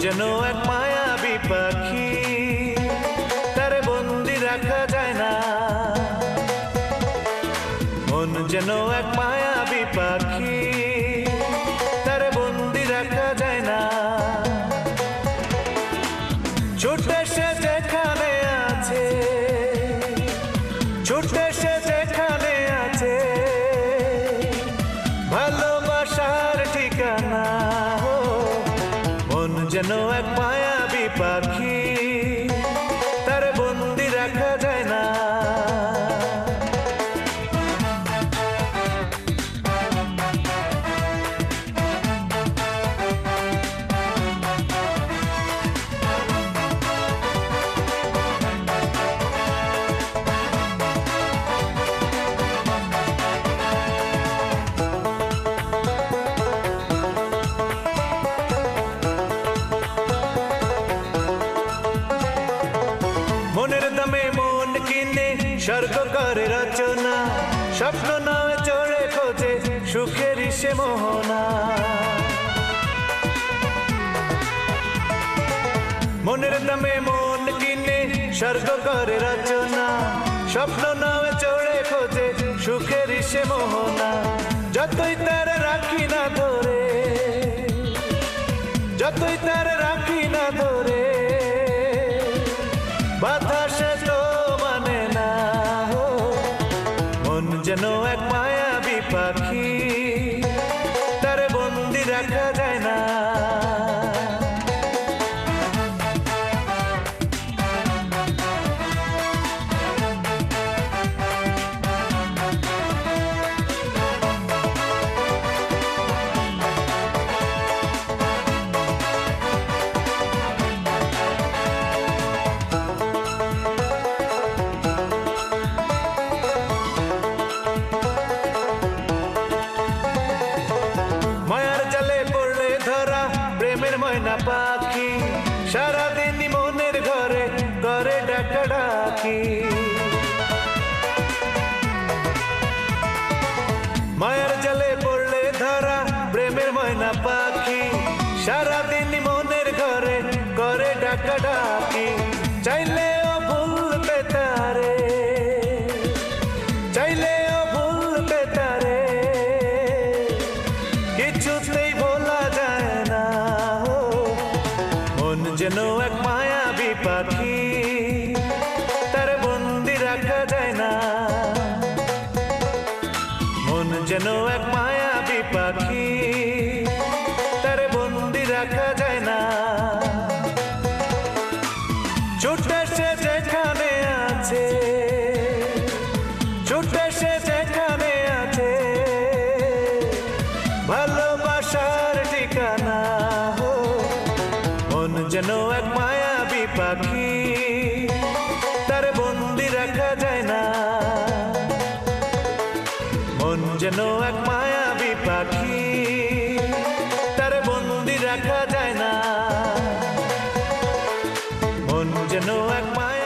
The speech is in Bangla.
যেন এক মায়াবী পাখি, তারে বন্দি রাখা যায় না। মন যেন এক মায়াবী পাখি, তারে বন্দি রাখা যায় না। ছুটে সে যেখানে আছে, ছুটে সে যেখানে আছে, ভালোবাসার ঠিকানা। মন যেন এক মায়াবী পাখি, তারে বন্দি রাখা যায় না। মনের দামে মন কিনে স্বর্গ করে রচনা, স্বপ্ন নয় চড়ে খোঁজে সুখের সে মোহনা। মনের দামে মন কিনে স্বর্গ করে রচনা, স্বপ্ন নয় চড়ে খোঁজে সুখের সে মোহনা। যতই তার রাখি না ধরে, যতই তার রাখি না ধরে, বাতাসে তো মানে না। মন যেন এক মায়াবী পাখি, তারে বন্দি রাখা যায় না। মায়ার জালে পড়লে ধরা প্রেমের ময়না পাখি, সারাদিন মনের ঘরে করে ডাকাডাকি। মায়ার জালে পড়লে ধরা প্রেমের ময়না পাখি, সারাদিন মনের ঘরে করে ডাকাডাকি। চাইলেও ভুলতে তারে, চাইলেও ভুলতে তারে, কিছুতেই ভোলা যায় না। মন যেন এক মায়াবী পাখি, তারে বন্দি রাখা যায় না। মন যেন এক মায়াবী পাখি, তারে বন্দি রাখা যায় না। ছুটে সে যেখানে আছে, ছুটে সে যেখানে আছে, ভালোবাসার ঠিকানা। মন যেন এক মায়াবী পাখি, তারে বন্দি রাখা যায় না। মন যেন এক মায়াবী পাখি, তারে বন্দি রাখা যায় না। মন যেন এক মায়া